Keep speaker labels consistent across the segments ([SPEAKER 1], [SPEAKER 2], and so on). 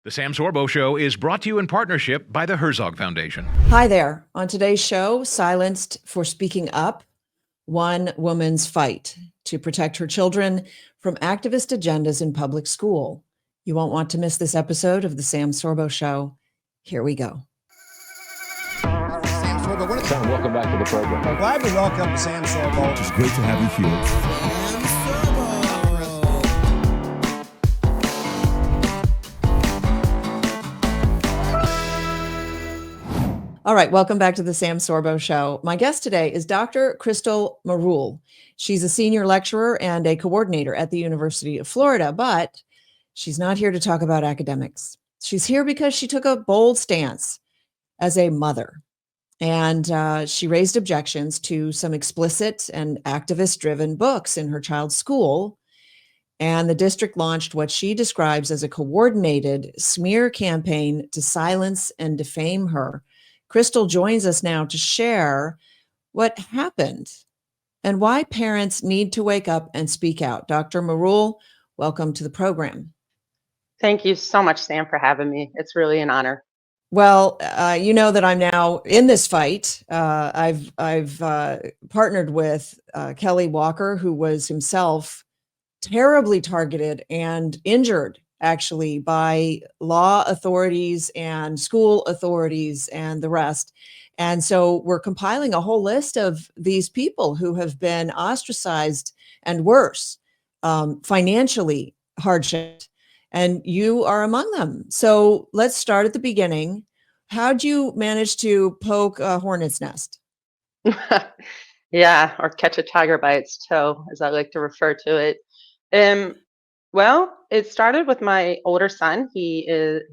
[SPEAKER 1] The Sam Sorbo Show is brought to you in partnership by the Herzog Foundation.
[SPEAKER 2] Hi there. On today's show, Silenced for Speaking Up, one woman's fight to protect her children from activist agendas in public school. You won't want to miss this episode of The Sam Sorbo Show. Here we go.
[SPEAKER 3] Sam Sorbo.
[SPEAKER 4] Sam, welcome back to the program.
[SPEAKER 3] I'm glad we welcome Sam Sorbo.
[SPEAKER 5] It's great to have you here.
[SPEAKER 3] Sam Sorbo.
[SPEAKER 2] All right, welcome back to the Sam Sorbo Show. My guest today is Dr. Crystal Marull. She's a senior lecturer and a coordinator at the University of Florida, but she's not here to talk about academics. She's here because she took a bold stance as a mother, and she raised objections to some explicit and activist-driven books in her child's school, and the district launched what she describes as a coordinated smear campaign to silence and defame her. Crystal joins us now to share what happened and why parents need to wake up and speak out. Dr. Marull, welcome to the program.
[SPEAKER 6] Thank you so much, Sam, for having me. It's really an honor.
[SPEAKER 2] Well, you know that I'm now in this fight. I've partnered with Kelly Walker, who was himself terribly targeted and injured, actually, by law authorities and school authorities and the rest. And so we're compiling a whole list of these people who have been ostracized and worse, financially hardship. And you are among them. So let's start at the beginning. How'd you manage to poke a hornet's nest?
[SPEAKER 6] Yeah, or catch a tiger by its toe, as I like to refer to it. Well, it started with my older son. He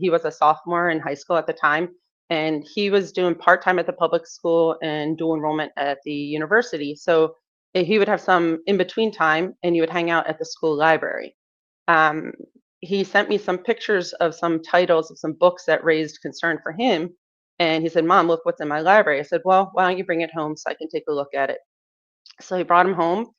[SPEAKER 6] was a sophomore in high school at the time, and he was doing part-time at the public school and dual enrollment at the university. So he would have some in-between time, and you would hang out at the school library. He sent me some pictures of some titles of some books that raised concern for him. And he said, "Mom, look what's in my library." I said, "Well, why don't you bring it home so I can take a look at it?" So he brought him home.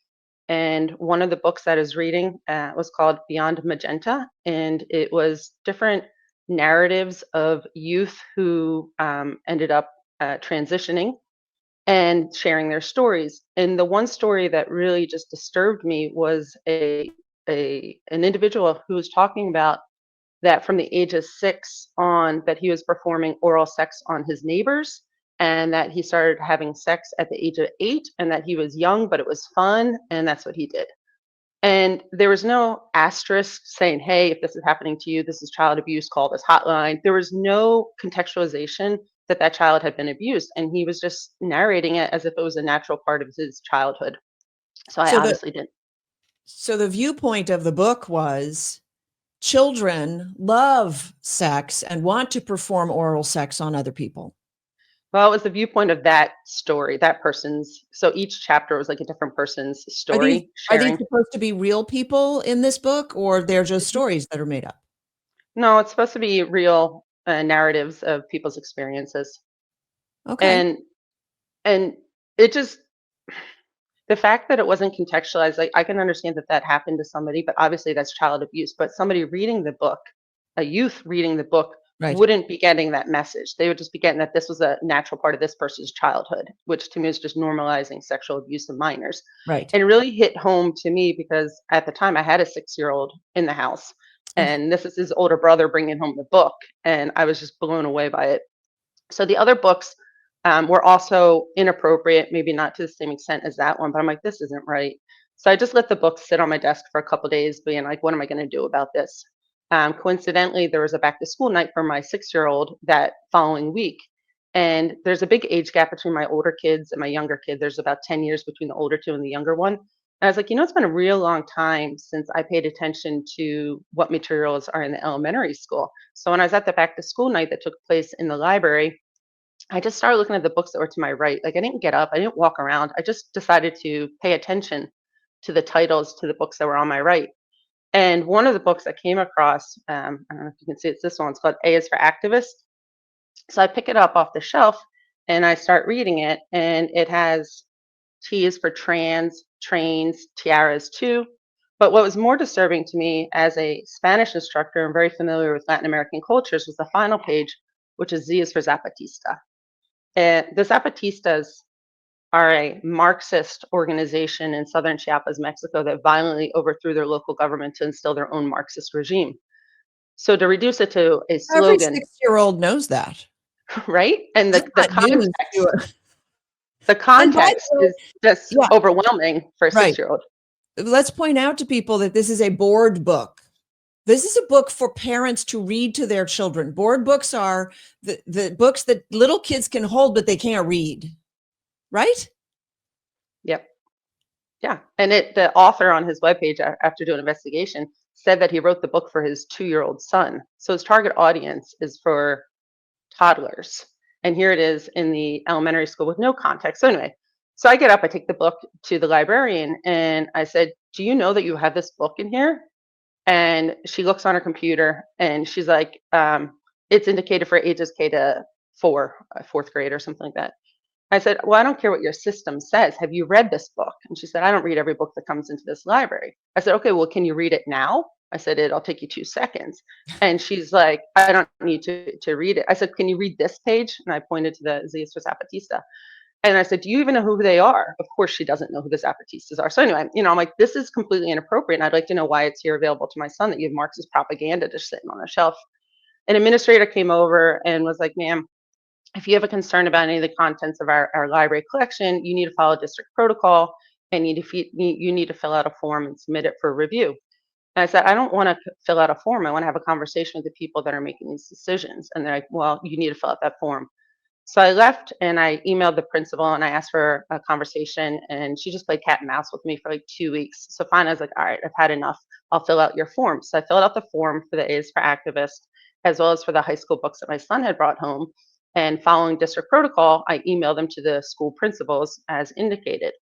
[SPEAKER 6] And one of the books that I was reading was called Beyond Magenta. And it was different narratives of youth who ended up transitioning and sharing their stories. And the one story that really just disturbed me was an individual who was talking about that from the age of 6 on, that he was performing oral sex on his neighbors, and that he started having sex at the age of 8, and that he was young, but it was fun, and that's what he did. And there was no asterisk saying, "Hey, if this is happening to you, this is child abuse, call this hotline." There was no contextualization that that child had been abused, and he was just narrating it as if it was a natural part of his childhood. So I obviously didn't.
[SPEAKER 2] So the viewpoint of the book was children love sex and want to perform oral sex on other people.
[SPEAKER 6] Well, it was the viewpoint of that story, that person's. So each chapter was like a different person's story.
[SPEAKER 2] Are these supposed to be real people in this book, or they're just stories that are made up?
[SPEAKER 6] No, it's supposed to be real narratives of people's experiences.
[SPEAKER 2] Okay.
[SPEAKER 6] And it just, the fact that it wasn't contextualized, like I can understand that that happened to somebody, but obviously that's child abuse. But somebody reading the book, a youth reading the book,
[SPEAKER 2] Right.
[SPEAKER 6] wouldn't be getting that message. They would just be getting that this was a natural part of this person's childhood, which to me is just normalizing sexual abuse of minors.
[SPEAKER 2] Right.
[SPEAKER 6] And it really hit home to me because at the time I had a 6-year-old in the house, and this is his older brother bringing home the book, and I was just blown away by it. So the other books were also inappropriate, maybe not to the same extent as that one, but I'm like, this isn't right. So I just let the book sit on my desk for a couple days, being like, what am I going to do about this? Coincidentally, there was a back to school night for my 6-year-old that following week. And there's a big age gap between my older kids and my younger kid. There's about 10 years between the older two and the younger one. And I was like, it's been a real long time since I paid attention to what materials are in the elementary school. So when I was at the back to school night that took place in the library, I just started looking at the books that were to my right. Like I didn't get up, I didn't walk around. I just decided to pay attention to the titles to the books that were on my right. And one of the books I came across, I don't know if you can see, it's this one. It's called A is for Activist. So I pick it up off the shelf and I start reading it, and it has T is for trans, trains, tiaras too. But what was more disturbing to me as a Spanish instructor and very familiar with Latin American cultures was the final page, which is Z is for Zapatista. And the Zapatistas are a Marxist organization in southern Chiapas, Mexico, that violently overthrew their local government to instill their own Marxist regime. So to reduce it to a
[SPEAKER 2] Every
[SPEAKER 6] slogan,
[SPEAKER 2] 6-year-old knows that.
[SPEAKER 6] right? And
[SPEAKER 2] That's not news to it.
[SPEAKER 6] the
[SPEAKER 2] And by
[SPEAKER 6] context
[SPEAKER 2] the way,
[SPEAKER 6] is just
[SPEAKER 2] yeah,
[SPEAKER 6] overwhelming for a
[SPEAKER 2] right.
[SPEAKER 6] 6-year-old.
[SPEAKER 2] Let's point out to people that this is a board book. This is a book for parents to read to their children. Board books are the books that little kids can hold, but they can't read, right?
[SPEAKER 6] Yep. Yeah. And the author on his webpage, after doing an investigation, said that he wrote the book for his 2-year-old son. So his target audience is for toddlers. And here it is in the elementary school with no context. So anyway, so I get up, I take the book to the librarian, and I said, "Do you know that you have this book in here?" And she looks on her computer and she's like, it's indicated for ages K to 4, 4th grade or something like that. I said, "Well, I don't care what your system says. Have you read this book?" And she said, "I don't read every book that comes into this library." I said, "Okay, well, can you read it now?" I said, "It'll take you 2 seconds." And she's like, "I don't need to read it." I said, "Can you read this page?" And I pointed to the Z for Zapatista. And I said, "Do you even know who they are?" Of course, she doesn't know who the Zapatistas are. So anyway, I'm like, this is completely inappropriate. And I'd like to know why it's here available to my son that you have Marxist propaganda just sitting on a shelf. An administrator came over and was like, "Ma'am, if you have a concern about any of the contents of our library collection, you need to follow district protocol and you need to fill out a form and submit it for review." And I said, "I don't want to fill out a form. I want to have a conversation with the people that are making these decisions." And they're like, "Well, you need to fill out that form." So I left and I emailed the principal and I asked for a conversation, and she just played cat and mouse with me for like 2 weeks. So finally I was like, "All right, I've had enough. I'll fill out your form." So I filled out the form for the A's for Activist, as well as for the high school books that my son had brought home. And following district protocol, I emailed them to the school principals as indicated.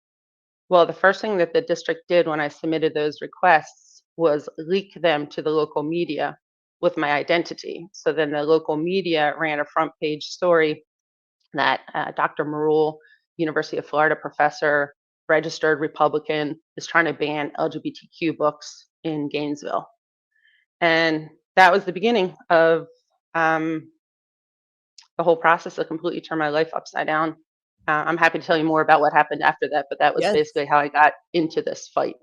[SPEAKER 6] Well, the first thing that the district did when I submitted those requests was leak them to the local media with my identity. So then the local media ran a front page story that Dr. Marull, University of Florida professor, registered Republican, is trying to ban LGBTQ books in Gainesville. And that was the beginning of the whole process that completely turned my life upside down. I'm happy to tell you more about what happened after that, but that was
[SPEAKER 2] Yes.
[SPEAKER 6] basically how I got into this fight.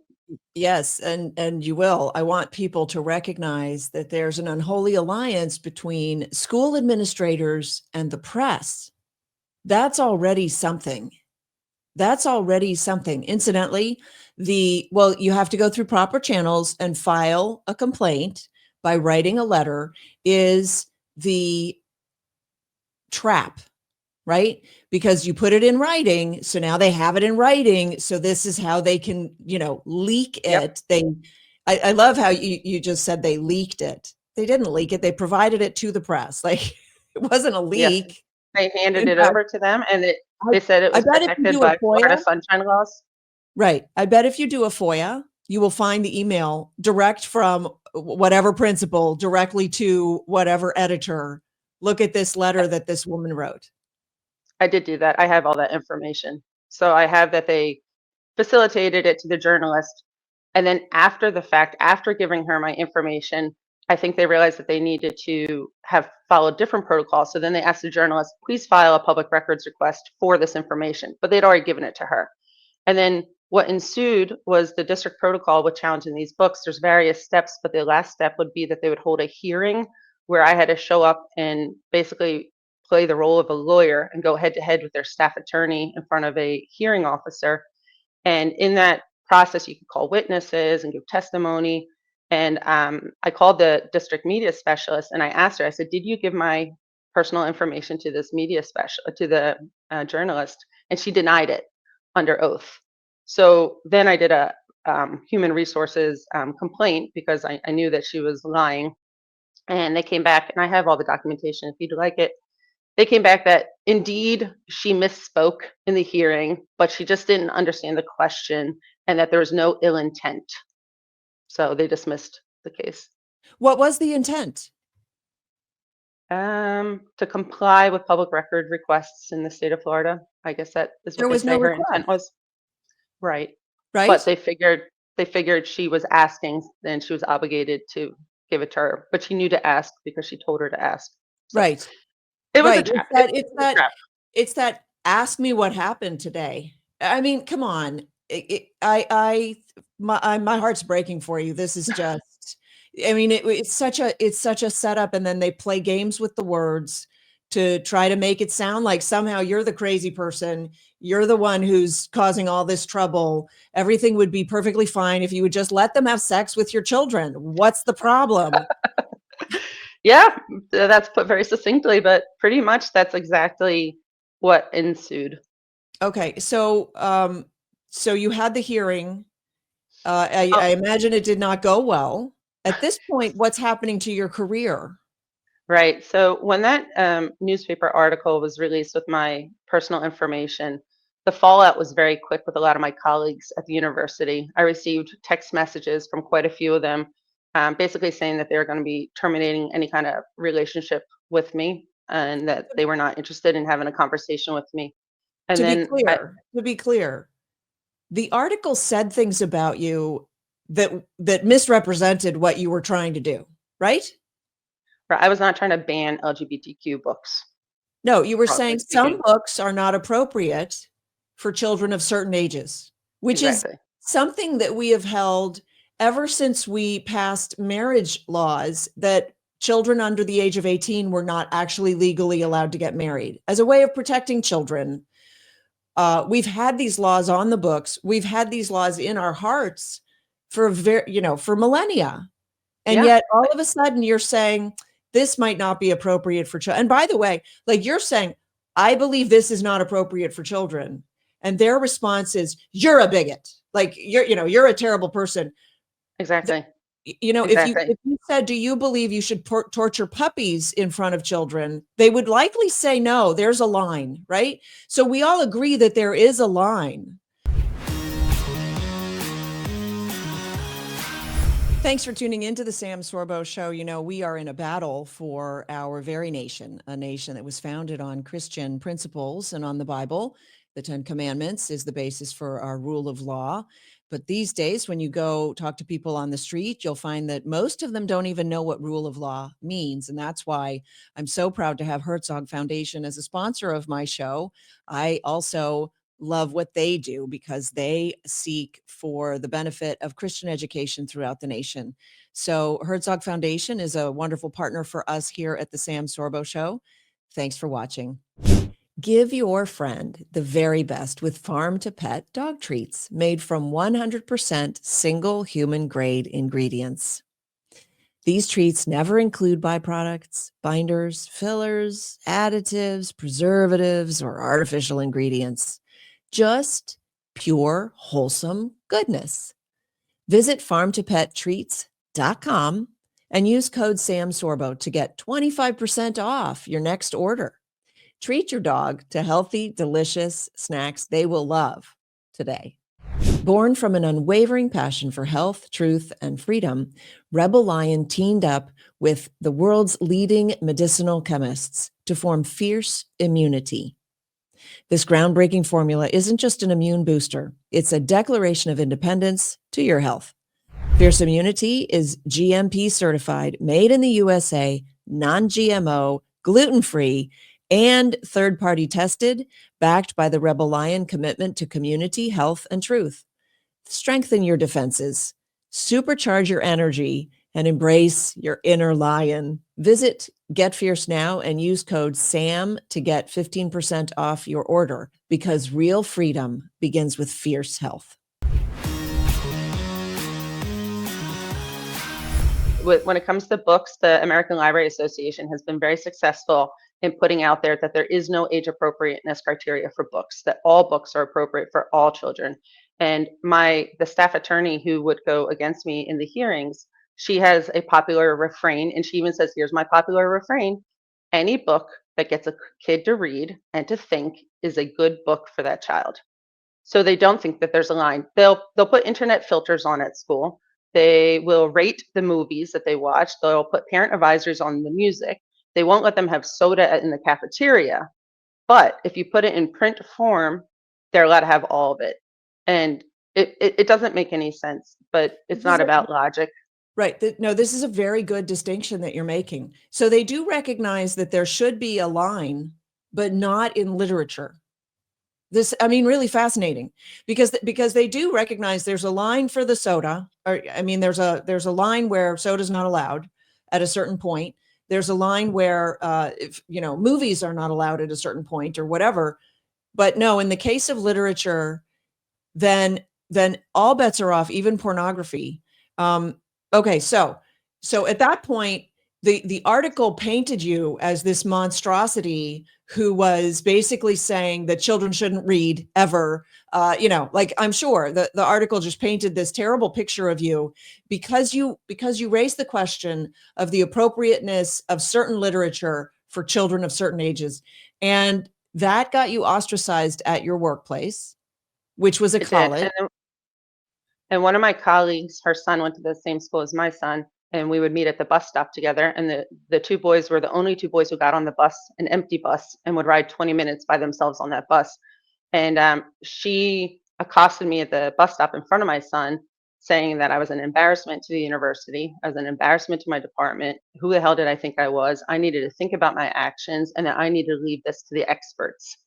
[SPEAKER 2] Yes, and you will. I want people to recognize that there's an unholy alliance between school administrators and the press. That's already something. That's already something. Incidentally, you have to go through proper channels and file a complaint by writing a letter is the trap, right? Because you put it in writing, so now they have it in writing, so this is how they can, leak
[SPEAKER 6] Yep.
[SPEAKER 2] it. I love how you just said they leaked it. They didn't leak it. They provided it to the press. Like it wasn't a
[SPEAKER 6] Yes.
[SPEAKER 2] leak.
[SPEAKER 6] They handed
[SPEAKER 2] In
[SPEAKER 6] it
[SPEAKER 2] fact,
[SPEAKER 6] over to them, and
[SPEAKER 2] I
[SPEAKER 6] they said it
[SPEAKER 2] I
[SPEAKER 6] was
[SPEAKER 2] bet if you
[SPEAKER 6] protected
[SPEAKER 2] do a
[SPEAKER 6] by
[SPEAKER 2] FOIA,
[SPEAKER 6] Florida Sunshine Laws.
[SPEAKER 2] right? I bet if you do a FOIA, you will find the email direct from whatever principal directly to whatever editor. Look at this letter that this woman wrote.
[SPEAKER 6] I did do that. I have all that information. So I have that they facilitated it to the journalist. And then after the fact, after giving her my information, I think they realized that they needed to have followed different protocols. So then they asked the journalist, "Please file a public records request for this information." But they'd already given it to her. And then what ensued was the district protocol with challenging these books. There's various steps, but the last step would be that they would hold a hearing where I had to show up and basically play the role of a lawyer and go head to head with their staff attorney in front of a hearing officer. And in that process, you could call witnesses and give testimony. And I called the district media specialist and I asked her, I said, "Did you give my personal information to this media specialist, to the journalist?" And she denied it under oath. So then I did a human resources complaint because I knew that she was lying. And they came back, and I have all the documentation if you'd like it. They came back that indeed she misspoke in the hearing, but she just didn't understand the question and that there was no ill intent. So they dismissed the case.
[SPEAKER 2] What was the intent?
[SPEAKER 6] To comply with public record requests in the state of Florida. I guess that is
[SPEAKER 2] There
[SPEAKER 6] what they
[SPEAKER 2] was no
[SPEAKER 6] say her
[SPEAKER 2] request,
[SPEAKER 6] intent was. Right. But
[SPEAKER 2] right?
[SPEAKER 6] they figured they figured she was asking, then she was obligated to give it to her. But she knew to ask because she told her to ask. So
[SPEAKER 2] Right.
[SPEAKER 6] it was a
[SPEAKER 2] Right.
[SPEAKER 6] trap. It was a trap.
[SPEAKER 2] It's that ask me what happened today. I mean, come on. My heart's breaking for you. This is just, I mean, it's such a setup, and then they play games with the words to try to make it sound like somehow you're the crazy person. You're the one who's causing all this trouble. Everything would be perfectly fine if you would just let them have sex with your children. What's the problem?
[SPEAKER 6] Yeah, that's put very succinctly, but pretty much that's exactly what ensued.
[SPEAKER 2] Okay, so you had the hearing. I
[SPEAKER 6] Oh,
[SPEAKER 2] imagine it did not go well. At this point, what's happening to your career?
[SPEAKER 6] right. So when that newspaper article was released with my personal information, the fallout was very quick with a lot of my colleagues at the university. I received text messages from quite a few of them, basically saying that they were going to be terminating any kind of relationship with me and that they were not interested in having a conversation with me. And
[SPEAKER 2] To be
[SPEAKER 6] then I,
[SPEAKER 2] clear, to be clear, the article said things about you that misrepresented what you were trying to do, right?
[SPEAKER 6] I was not trying to ban LGBTQ books,
[SPEAKER 2] No, you were
[SPEAKER 6] broadly
[SPEAKER 2] saying some
[SPEAKER 6] speaking.
[SPEAKER 2] books are not appropriate for children of certain ages, which is
[SPEAKER 6] Exactly.
[SPEAKER 2] something that we have held ever since we passed marriage laws that children under the age of 18 were not actually legally allowed to get married as a way of protecting children. We've had these laws on the books. We've had these laws in our hearts for for millennia. And
[SPEAKER 6] Yeah.
[SPEAKER 2] yet all of a sudden you're saying this might not be appropriate for children. And by the way, like you're saying, I believe this is not appropriate for children. And their response is, you're a bigot. Like you're a terrible person.
[SPEAKER 6] Exactly.
[SPEAKER 2] If
[SPEAKER 6] Exactly.
[SPEAKER 2] you said, do you believe you should torture puppies in front of children? They would likely say no, there's a line, right? So we all agree that there is a line. Thanks for tuning into the Sam Sorbo Show. You know, we are in a battle for our very nation, a nation that was founded on Christian principles and on the Bible. The Ten Commandments is the basis for our rule of law. But these days, when you go talk to people on the street, you'll find that most of them don't even know what rule of law means. And that's why I'm so proud to have Herzog Foundation as a sponsor of my show. I also love what they do because they seek for the benefit of Christian education throughout the nation. So Herzog Foundation is a wonderful partner for us here at the Sam Sorbo Show. Thanks for watching. Give your friend the very best with farm to pet dog treats made from 100% single human grade ingredients. These treats never include byproducts, binders, fillers, additives, preservatives, or artificial ingredients. Just pure, wholesome goodness. Visit farmtopettreats.com and use code SAMSORBO to get 25% off your next order. Treat your dog to healthy, delicious snacks they will love today. Born from an unwavering passion for health, truth, and freedom, Rebel Lion teamed up with the world's leading medicinal chemists to form Fierce Immunity. This groundbreaking formula isn't just an immune booster, it's a declaration of independence to your health. Fierce Immunity is GMP certified, made in the USA, non-GMO, gluten-free, and third-party tested, backed by the Rebel Lion commitment to community, health, and truth. Strengthen your defenses, supercharge your energy, and embrace your inner lion. Visit Get Fierce now and use code SAM to get 15% off your order, because real freedom begins with fierce health.
[SPEAKER 6] When it comes to books, the American Library Association has been very successful in putting out there that there is no age appropriateness criteria for books, that all books are appropriate for all children. And the staff attorney who would go against me in the hearings, she has a popular refrain, and she even says, here's my popular refrain: any book that gets a kid to read and to think is a good book for that child. So they don't think that there's a line. They'll put internet filters on at school. They will rate the movies that they watch. They'll put parent advisories on the music. They won't let them have soda in the cafeteria. But if you put it in print form, they're allowed to have all of it. And it doesn't make any sense, but it's not about logic.
[SPEAKER 2] Right. No, this is a very good distinction that you're making. So they do recognize that there should be a line, but not in literature. This, I mean, really fascinating, because they do recognize there's a line for the soda, or I mean, there's a line where soda's not allowed at a certain point. There's a line where if movies are not allowed at a certain point or whatever. But no, in the case of literature, then all bets are off, even pornography. Okay, so at that point, the article painted you as this monstrosity who was basically saying that children shouldn't read ever. Like, I'm sure the article just painted this terrible picture of you because you raised the question of the appropriateness of certain literature for children of certain ages, and that got you ostracized at your workplace, which was a
[SPEAKER 6] It did.
[SPEAKER 2] college.
[SPEAKER 6] And one of my colleagues, her son went to the same school as my son, and we would meet at the bus stop together. And the two boys were the only two boys who got on the bus, an empty bus, and would ride 20 minutes by themselves on that bus. And she accosted me at the bus stop in front of my son, saying that I was an embarrassment to the university, I was an embarrassment to my department. Who the hell did I think I was? I needed to think about my actions, and that I needed to leave this to the experts.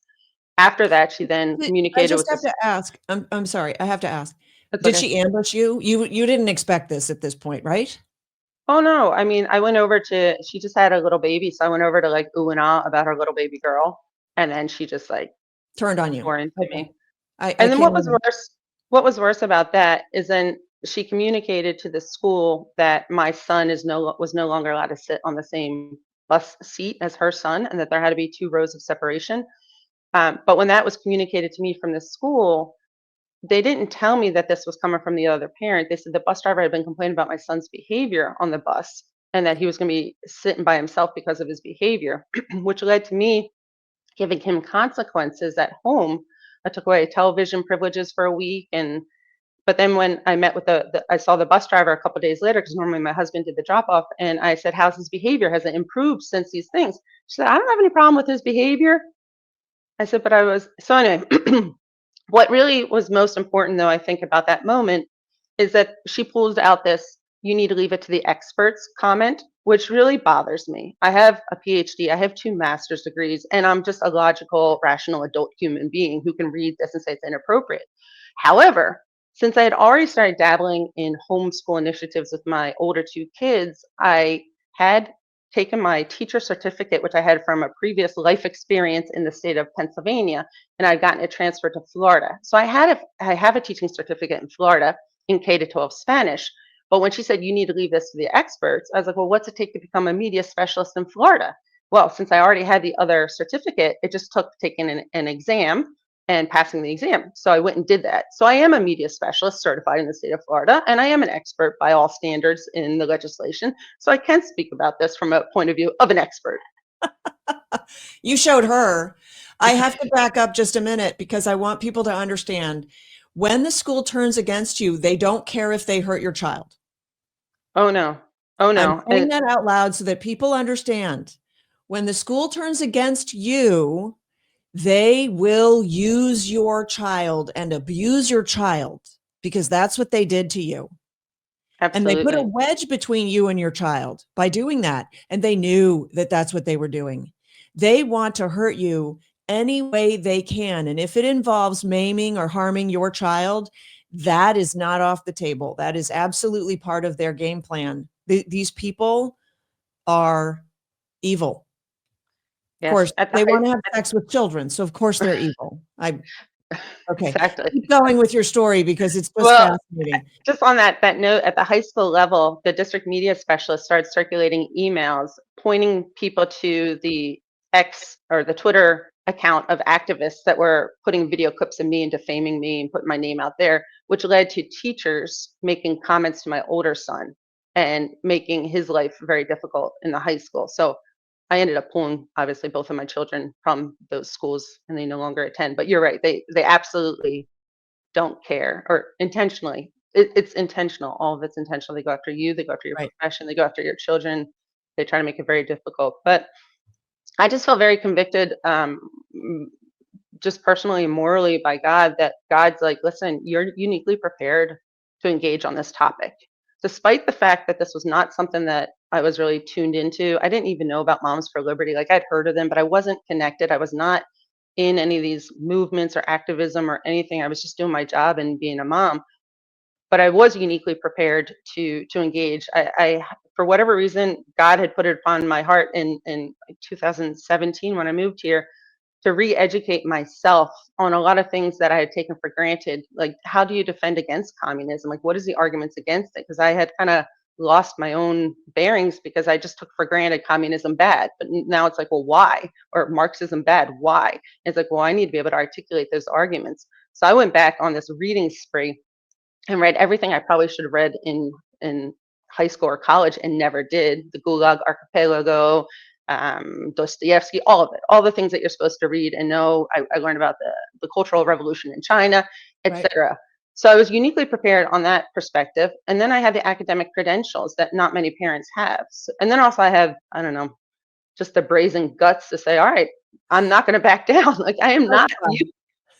[SPEAKER 6] After that, she then
[SPEAKER 2] I
[SPEAKER 6] communicated
[SPEAKER 2] just
[SPEAKER 6] with
[SPEAKER 2] have
[SPEAKER 6] the.
[SPEAKER 2] to ask. I'm sorry. I have to ask.
[SPEAKER 6] It's
[SPEAKER 2] Did
[SPEAKER 6] okay.
[SPEAKER 2] she ambush you? You didn't expect this at this point, right?
[SPEAKER 6] Oh no, I mean, I went over to, she just had a little baby, so I went over to like ooh and ah about her little baby girl, and then she just like
[SPEAKER 2] Turned on you.
[SPEAKER 6] tore into
[SPEAKER 2] Okay.
[SPEAKER 6] me.
[SPEAKER 2] I
[SPEAKER 6] And then
[SPEAKER 2] can't even.
[SPEAKER 6] what was worse about that is then she communicated to the school that my son was no longer allowed to sit on the same bus seat as her son, and that there had to be 2 rows of separation. But when that was communicated to me from the school, they didn't tell me that this was coming from the other parent. They said the bus driver had been complaining about my son's behavior on the bus, and that he was going to be sitting by himself because of his behavior, which led to me giving him consequences at home. I took away television privileges for a week, and but then when I met with I saw the bus driver a couple of days later, because normally my husband did the drop off, and I said, "How's his behavior? Has it improved since these things?" She said, "I don't have any problem with his behavior." I said, "But I was so anyway." What really was most important, though, I think about that moment is that she pulls out this "you need to leave it to the experts" comment, which really bothers me. I have a PhD, I have 2 master's degrees, and I'm just a logical, rational adult human being who can read this and say it's inappropriate. However, since I had already started dabbling in homeschool initiatives with my older 2 kids, I had taken my teacher certificate, which I had from a previous life experience in the state of Pennsylvania, and I'd gotten it transferred to Florida. So I have a teaching certificate in Florida in K to 12 Spanish. But when she said you need to leave this to the experts, I was like, well, what's it take to become a media specialist in Florida? Well, since I already had the other certificate, it just took taking an exam and passing the exam. So I went and did that. So I am a media specialist certified in the state of Florida, and I am an expert by all standards in the legislation. So I can speak about this from a point of view of an expert.
[SPEAKER 2] You showed her. I have to back up just a minute because I want people to understand when the school turns against you, they don't care if they hurt your child.
[SPEAKER 6] Oh no. Oh
[SPEAKER 2] I'm
[SPEAKER 6] no.
[SPEAKER 2] saying that out loud so that people understand. When the school turns against you, they will use your child and abuse your child because that's what they did to you. And they put a
[SPEAKER 6] Absolutely.
[SPEAKER 2] wedge between you and your child by doing that. And they knew that that's what they were doing. They want to hurt you any way they can. And if it involves maiming or harming your child, that is not off the table. That is absolutely part of their game plan. These people are evil. Of
[SPEAKER 6] Yes.
[SPEAKER 2] course, they want to have sex with children. So of course they're evil. Okay.
[SPEAKER 6] Exactly.
[SPEAKER 2] Keep going with your story because it's just
[SPEAKER 6] Well,
[SPEAKER 2] fascinating.
[SPEAKER 6] just on that note, at the high school level, the district media specialist started circulating emails pointing people to the X or the Twitter account of activists that were putting video clips of me and defaming me and putting my name out there, which led to teachers making comments to my older son and making his life very difficult in the high school. So I ended up pulling obviously both of my children from those schools, and they no longer attend. But you're right, they absolutely don't care, or intentionally. It's intentional. All of it's intentional. They go after you, they go after your
[SPEAKER 2] Right.
[SPEAKER 6] profession, they go after your children. They try to make it very difficult. But I just felt very convicted just personally and morally by God, that God's like, listen, you're uniquely prepared to engage on this topic. Despite the fact that this was not something that I was really tuned into. I didn't even know about Moms for Liberty. Like, I'd heard of them, but I wasn't connected. I was not in any of these movements or activism or anything. I was just doing my job and being a mom. But I was uniquely prepared to engage. I for whatever reason, God had put it upon my heart in 2017 when I moved here, to re-educate myself on a lot of things that I had taken for granted. Like, how do you defend against communism? Like, what is the arguments against it? Because I had kind of lost my own bearings because I just took for granted communism bad. But now it's like, well, why? Or Marxism bad, why? And it's like, well, I need to be able to articulate those arguments. So I went back on this reading spree and read everything I probably should have read in high school or college and never did. The Gulag Archipelago, Dostoevsky, all of it, all the things that you're supposed to read and know. I learned about the Cultural Revolution in China,
[SPEAKER 2] Right.
[SPEAKER 6] etc. So I was uniquely prepared on that perspective. And then I had the academic credentials that not many parents have. So, and then also I have, I don't know, just the brazen guts to say, all right, I'm not going to back down. Like, I am not,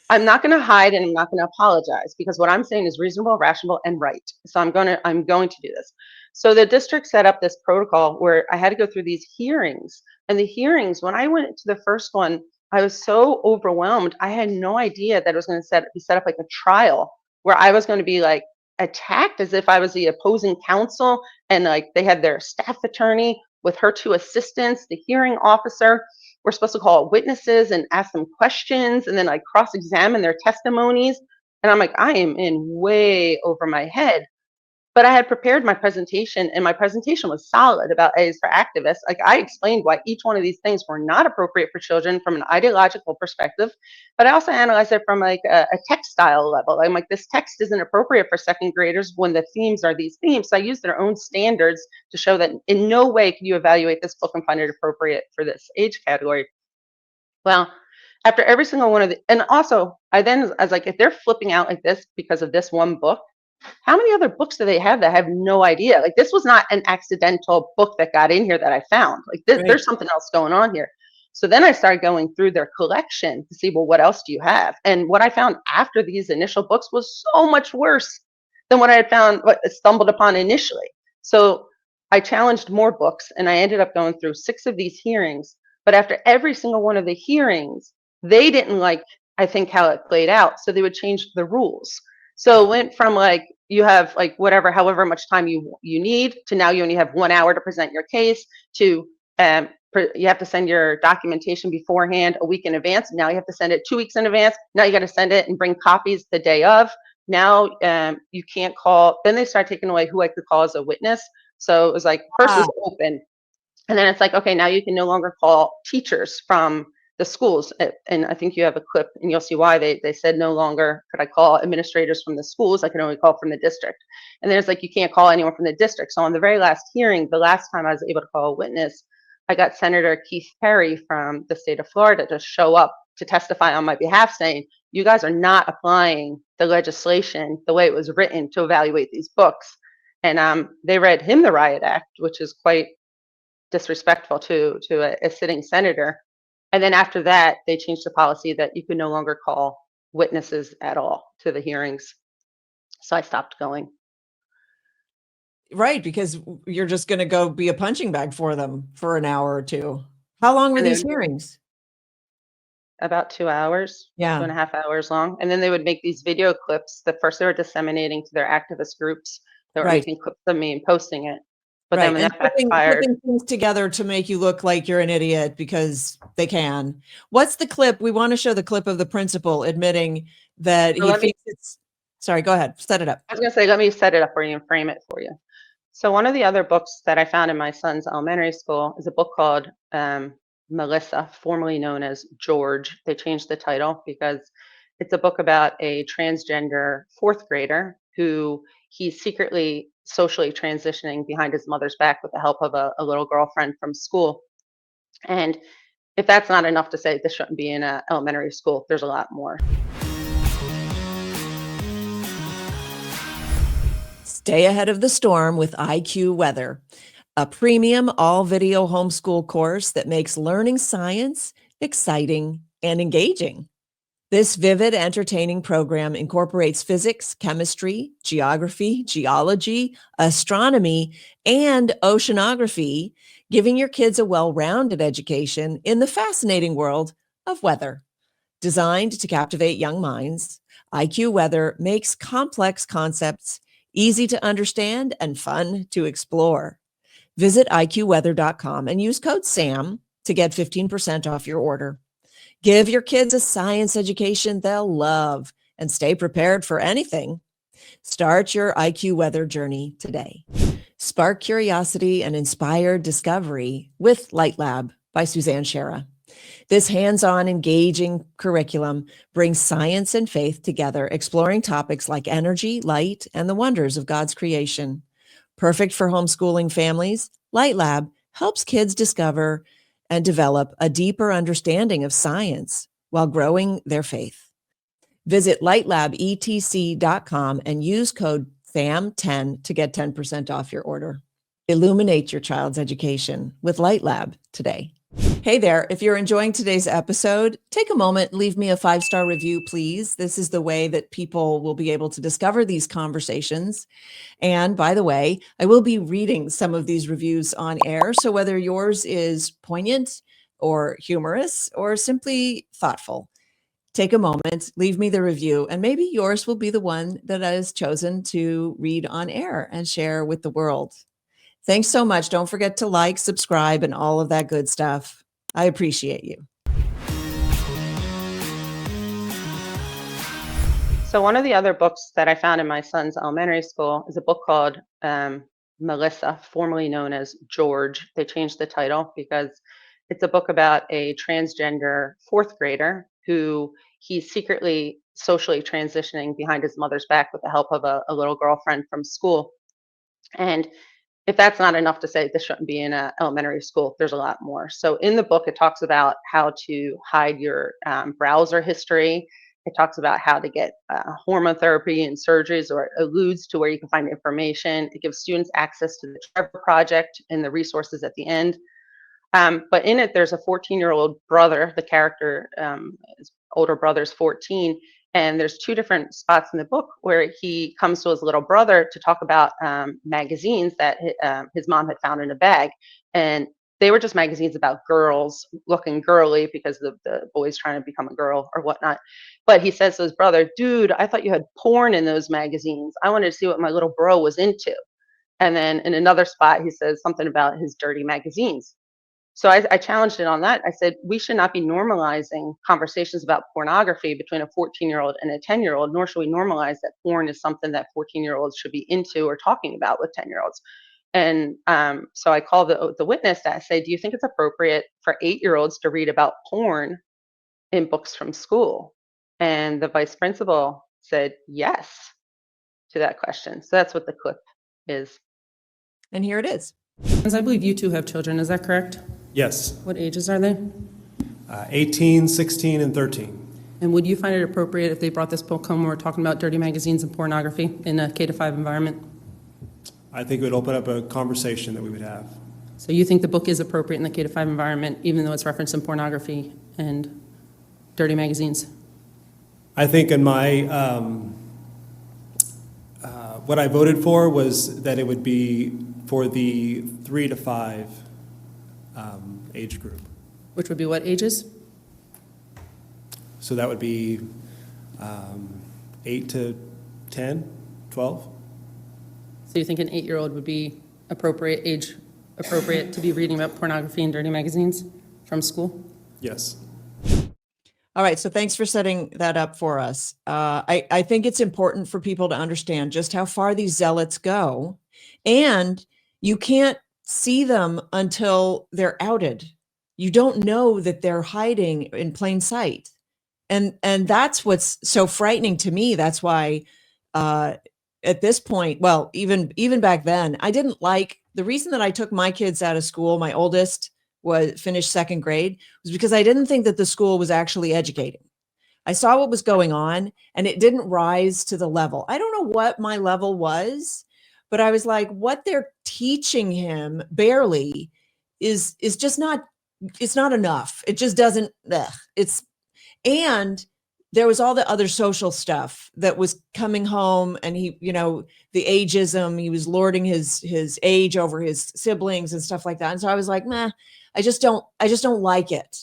[SPEAKER 6] I'm not going to hide, and I'm not going to apologize, because what I'm saying is reasonable, rational, and right. So I'm going to do this. So the district set up this protocol where I had to go through these hearings, and the hearings, when I went to the first one, I was so overwhelmed. I had no idea that it was going to be set up like a trial where I was going to be like attacked as if I was the opposing counsel, and like they had their staff attorney with her two assistants, the hearing officer. We're supposed to call witnesses and ask them questions and then like cross-examine their testimonies. And I'm like, I am in way over my head. But I had prepared my presentation, and my presentation was solid about A's for activists. Like, I explained why each one of these things were not appropriate for children from an ideological perspective, but I also analyzed it from like a textile level. I'm like, this text isn't appropriate for second graders when the themes are these themes. So I used their own standards to show that in no way can you evaluate this book and find it appropriate for this age category. Well, after every single one of the, and also I was like, if they're flipping out like this because of this one book, how many other books do they have that I have no idea? Like, this was not an accidental book that got in here that I found. Like,
[SPEAKER 2] Right.
[SPEAKER 6] there's something else going on here. So then I started going through their collection to see, well, what else do you have? And what I found after these initial books was so much worse than what I had found, what I stumbled upon initially. So I challenged more books, and I ended up going through 6 of these hearings. But after every single one of the hearings, they didn't like, I think, how it played out. So they would change the rules. So it went from like, you have like whatever, however much time you need, to now you only have 1 hour to present your case, to you have to send your documentation beforehand a week in advance. Now you have to send it 2 weeks in advance. Now you got to send it and bring copies the day of. Now you can't call. Then they start taking away who I could call as a witness. So it was like, first was open. And then it's like, okay, now you can no longer call teachers from the schools. And I think you have a clip, and you'll see why they said no longer could I call administrators from the schools. I can only call from the district. And then it's like, you can't call anyone from the district. So on the very last hearing, the last time I was able to call a witness, I got Senator Keith Perry from the state of Florida to show up to testify on my behalf, saying, you guys are not applying the legislation the way it was written to evaluate these books. And they read him the Riot Act, which is quite disrespectful to a sitting senator. And then after that, they changed the policy that you could no longer call witnesses at all to the hearings. So I stopped going.
[SPEAKER 2] Right, because you're just going to go be a punching bag for them for an hour or two. How long were
[SPEAKER 6] And
[SPEAKER 2] these
[SPEAKER 6] then
[SPEAKER 2] hearings?
[SPEAKER 6] about 2 hours,
[SPEAKER 2] Yeah.
[SPEAKER 6] 2.5 hours long. And then they would make these video clips that first they were disseminating to their activist groups. They were
[SPEAKER 2] Right.
[SPEAKER 6] making clips of me and posting it. But
[SPEAKER 2] Right.
[SPEAKER 6] then when
[SPEAKER 2] And
[SPEAKER 6] that backfired,
[SPEAKER 2] putting things together to make you look like you're an idiot because they can. What's the clip? We want to show the clip of the principal admitting that
[SPEAKER 6] So
[SPEAKER 2] he thinks it's, sorry, go ahead, set it up.
[SPEAKER 6] I was going to say, let me set it up for you and frame it for you. So one of the other books that I found in my son's elementary school is a book called Melissa, formerly known as George. They changed the title because it's a book about a transgender 4th grader who he's secretly socially transitioning behind his mother's back with the help of a little girlfriend from school. And if that's not enough to say this shouldn't be in an elementary school, there's a lot more.
[SPEAKER 2] Stay ahead of the storm with IQ Weather, a premium all-video homeschool course that makes learning science exciting and engaging. This vivid, entertaining program incorporates physics, chemistry, geography, geology, astronomy, and oceanography, giving your kids a well-rounded education in the fascinating world of weather. Designed to captivate young minds, IQ Weather makes complex concepts easy to understand and fun to explore. Visit iqweather.com and use code SAM to get 15% off your order. Give your kids a science education they'll love and stay prepared for anything. Start your IQ Weather journey today. Spark curiosity and inspire discovery with Light Lab by Suzanne Schera. This hands-on, engaging curriculum brings science and faith together, exploring topics like energy, light, and the wonders of God's creation. Perfect for homeschooling families, Light Lab helps kids discover and develop a deeper understanding of science while growing their faith. Visit lightlabetc.com and use code SAM10 to get 10% off your order. Illuminate your child's education with Light Lab today. Hey there, if you're enjoying today's episode, take a moment, leave me a 5-star review, please. This is the way that people will be able to discover these conversations. And by the way, I will be reading some of these reviews on air. So whether yours is poignant or humorous or simply thoughtful, take a moment, leave me the review, and maybe yours will be the one that is chosen to read on air and share with the world. Thanks so much. Don't forget to like, subscribe, and all of that good stuff. I appreciate you.
[SPEAKER 6] So one of the other books that I found in my son's elementary school is a book called Melissa, formerly known as George. They changed the title because it's a book about a transgender 4th grader who he's secretly socially transitioning behind his mother's back with the help of a little girlfriend from school. And if that's not enough to say this shouldn't be in an elementary school, there's a lot more. So in the book, it talks about how to hide your browser history. It talks about how to get hormone therapy and surgeries, or alludes to where you can find information. It gives students access to the Trevor Project and the resources at the end. But in it, there's a 14-year-old brother. The character, his older brother's 14. And there's 2 different spots in the book where he comes to his little brother to talk about magazines that his mom had found in a bag. And they were just magazines about girls looking girly because the boy's trying to become a girl or whatnot. But he says to his brother, dude, I thought you had porn in those magazines. I wanted to see what my little bro was into. And then in another spot, he says something about his dirty magazines. So I challenged it on that. I said, we should not be normalizing conversations about pornography between a 14-year-old and a 10-year-old, nor should we normalize that porn is something that 14-year-olds should be into or talking about with 10-year-olds. And so I called the witness to say, do you think it's appropriate for 8-year-olds to read about porn in books from school? And the vice principal said yes to that question. So that's what the clip is.
[SPEAKER 2] And here it is.
[SPEAKER 4] I believe you 2 have children, is that correct?
[SPEAKER 5] Yes,
[SPEAKER 4] What ages are they?
[SPEAKER 5] 18, 16, and 13.
[SPEAKER 4] And would you find it appropriate if they brought this book home and were talking about dirty magazines and pornography in a K-5 environment?
[SPEAKER 5] I think it would open up a conversation that we would have.
[SPEAKER 4] So you think the book is appropriate in the K-5 environment, even though it's referencing pornography and dirty magazines?
[SPEAKER 5] I think in my, what I voted for was that it would be for the 3 to 5 age group.
[SPEAKER 4] Which would be what ages?
[SPEAKER 5] So that would be 8 to 10, 12.
[SPEAKER 4] So you think an 8-year-old would be age appropriate to be reading about pornography and dirty magazines from school?
[SPEAKER 5] Yes.
[SPEAKER 2] All right. So thanks for setting that up for us. I think it's important for people to understand just how far these zealots go. And you can't see them until they're outed. You don't know that they're hiding in plain sight. And that's what's so frightening to me. That's why at this point, well, even back then, I didn't like the reason that I took my kids out of school. My oldest finished 2nd grade was because I didn't think that the school was actually educating. I saw what was going on and it didn't rise to the level. I don't know what my level was, but I was like, what they're teaching him barely is just not, it's not enough. It just doesn't, and there was all the other social stuff that was coming home, and he, the ageism, he was lording his age over his siblings and stuff like that. And so I was like, nah, I just don't like it.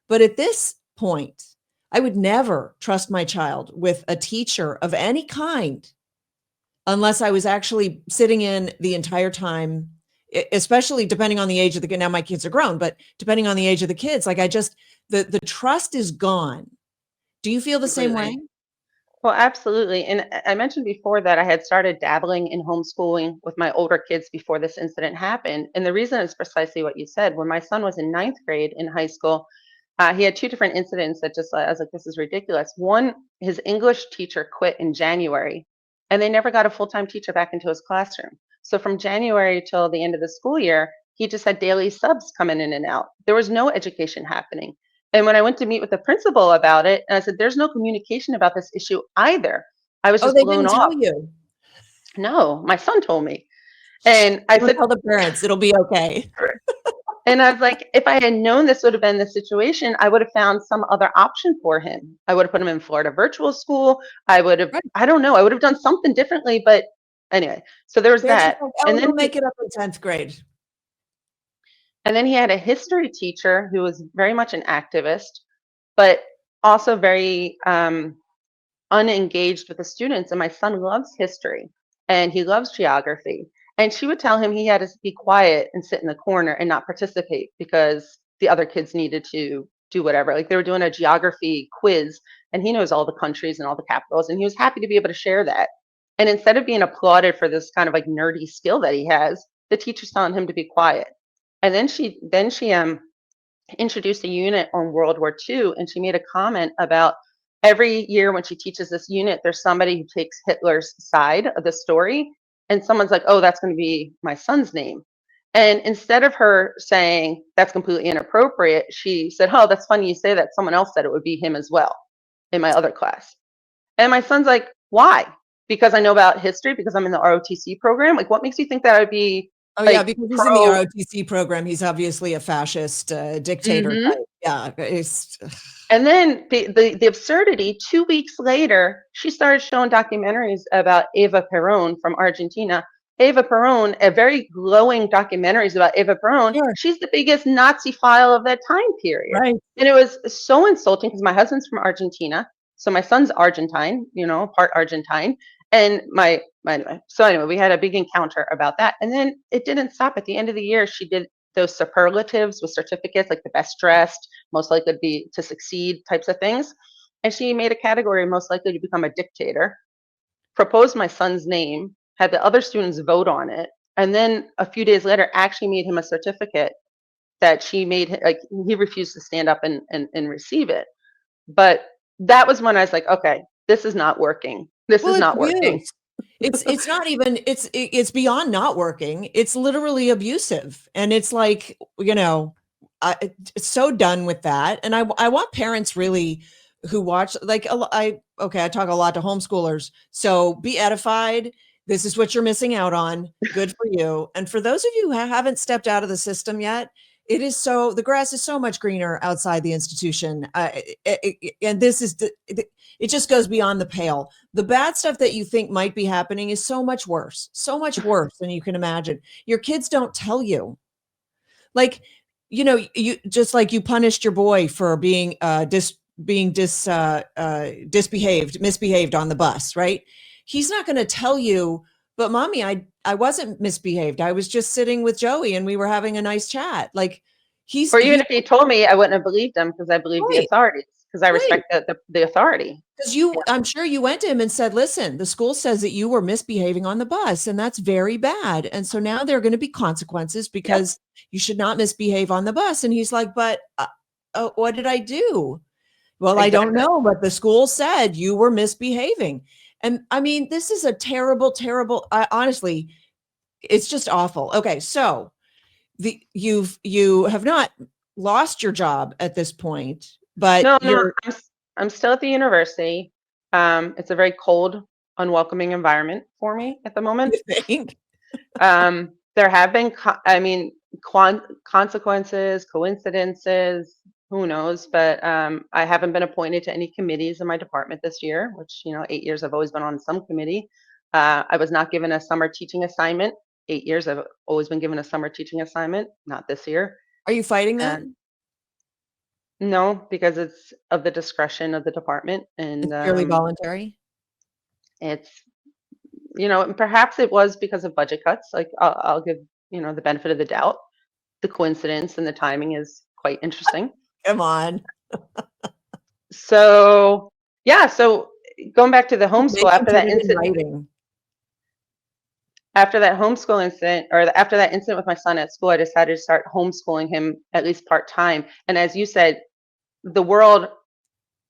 [SPEAKER 2] But at this point, I would never trust my child with a teacher of any kind unless I was actually sitting in the entire time, especially depending on the age of the kid. Now my kids are grown, but depending on the age of the kids, like the trust is gone. Do you feel the same way?
[SPEAKER 6] Well, absolutely. And I mentioned before that I had started dabbling in homeschooling with my older kids before this incident happened. And the reason is precisely what you said. When my son was in ninth grade in high school, he had two different incidents that just, I was like, this is ridiculous. One, his English teacher quit in January, and they never got a full-time teacher back into his classroom. So from January till the end of the school year, he just had daily subs coming in and out. There was no education happening. And when I went to meet with the principal about it, and I said, there's no communication about this issue either. I was
[SPEAKER 2] Oh,
[SPEAKER 6] just
[SPEAKER 2] they
[SPEAKER 6] blown
[SPEAKER 2] didn't
[SPEAKER 6] off.
[SPEAKER 2] tell you.
[SPEAKER 6] No, my son told me. And I
[SPEAKER 2] Don't
[SPEAKER 6] said,
[SPEAKER 2] tell the parents, it'll be okay.
[SPEAKER 6] and I was like, if I had known this would have been the situation, I would have found some other option for him. I would have put him in Florida virtual school. I would have,
[SPEAKER 2] Right.
[SPEAKER 6] I don't know, I would have done something differently. But anyway, so there was
[SPEAKER 2] They're just
[SPEAKER 6] that.
[SPEAKER 2] like, oh,
[SPEAKER 6] And
[SPEAKER 2] you'll
[SPEAKER 6] then
[SPEAKER 2] make it up in 10th grade.
[SPEAKER 6] he had a history teacher who was very much an activist, but also very unengaged with the students. And my son loves history and he loves geography. And she would tell him he had to be quiet and sit in the corner and not participate because the other kids needed to do whatever. Like they were doing a geography quiz and he knows all the countries and all the capitals and he was happy to be able to share that. And instead of being applauded for this kind of like nerdy skill that he has, the teacher's telling him to be quiet. And then she introduced a unit on World War II, and she made a comment about every year when she teaches this unit, there's somebody who takes Hitler's side of the story, and someone's like, oh, that's going to be my son's name. And instead of her saying that's completely inappropriate, she said, oh, that's funny you say that. Someone else said it would be him as well in my other class. And my son's like, why? Because I know about history, because I'm in the ROTC program. Like, what makes you think that I would be
[SPEAKER 2] Oh, yeah,
[SPEAKER 6] like
[SPEAKER 2] because he's in the ROTC program. He's obviously a fascist dictator
[SPEAKER 6] Mhm.
[SPEAKER 2] type. Yeah.
[SPEAKER 6] And then the absurdity, 2 weeks later, she started showing documentaries about Eva Perón from Argentina. Eva Perón, a very glowing documentaries about Eva Perón.
[SPEAKER 2] Sure.
[SPEAKER 6] She's the biggest Nazi file of that time period.
[SPEAKER 2] Right.
[SPEAKER 6] And it was so insulting because my husband's from Argentina. So my son's Argentine, part Argentine. And anyway, we had a big encounter about that. And then it didn't stop. At the end of the year, she did those superlatives with certificates, like the best dressed, most likely to be to succeed types of things. And she made a category most likely to become a dictator, proposed my son's name, had the other students vote on it, and then a few days later actually made him a certificate that she made, like he refused to stand up and receive it. But that was when I was like, okay, this is not working. This
[SPEAKER 2] Well,
[SPEAKER 6] is
[SPEAKER 2] it's
[SPEAKER 6] not working.
[SPEAKER 2] abuse. It's not even, it's beyond not working. It's literally abusive. And it's like, it's so done with that. And I want parents really who watch, like, I talk a lot to homeschoolers. So be edified. This is what you're missing out on. Good for you. And for those of you who haven't stepped out of the system yet, the grass is so much greener outside the institution. And this is, it just goes beyond the pale. The bad stuff that you think might be happening is so much worse than you can imagine. Your kids don't tell you. Like, you just like you punished your boy for being misbehaved on the bus, right? He's not going to tell you, but mommy, I wasn't misbehaved. I was just sitting with Joey and we were having a nice chat. Like
[SPEAKER 6] Or even if he told me, I wouldn't have believed him because I believe the
[SPEAKER 2] Right.
[SPEAKER 6] authorities, because I
[SPEAKER 2] Right.
[SPEAKER 6] respect the authority.
[SPEAKER 2] Because I'm sure you went to him and said, listen, the school says that you were misbehaving on the bus and that's very bad. And so now there are going to be consequences because you should not misbehave on the bus. And he's like, but what did I do? Well, I don't know, but the school said you were misbehaving. And I mean, this is a terrible, terrible, honestly, it's just awful. Okay. So you have not lost your job at this point, but
[SPEAKER 6] No, I'm still at the university. It's a very cold, unwelcoming environment for me at the moment.
[SPEAKER 2] you think?
[SPEAKER 6] There have been, consequences, coincidences, who knows? But I haven't been appointed to any committees in my department this year, which, 8 years I've always been on some committee. I was not given a summer teaching assignment. 8 years I've always been given a summer teaching assignment, not this year.
[SPEAKER 2] Are you fighting that?
[SPEAKER 6] And no, because it's of the discretion of the department. And
[SPEAKER 2] It's purely voluntary?
[SPEAKER 6] it's, and perhaps it was because of budget cuts. Like I'll give, the benefit of the doubt. The coincidence and the timing is quite interesting.
[SPEAKER 2] Come on.
[SPEAKER 6] So, yeah, so going back to the
[SPEAKER 2] Maybe
[SPEAKER 6] homeschool after
[SPEAKER 2] put
[SPEAKER 6] that
[SPEAKER 2] it in
[SPEAKER 6] incident,
[SPEAKER 2] writing.
[SPEAKER 6] after that homeschool incident, or after that incident with my son at school, I decided to start homeschooling him at least part-time. And as you said, the world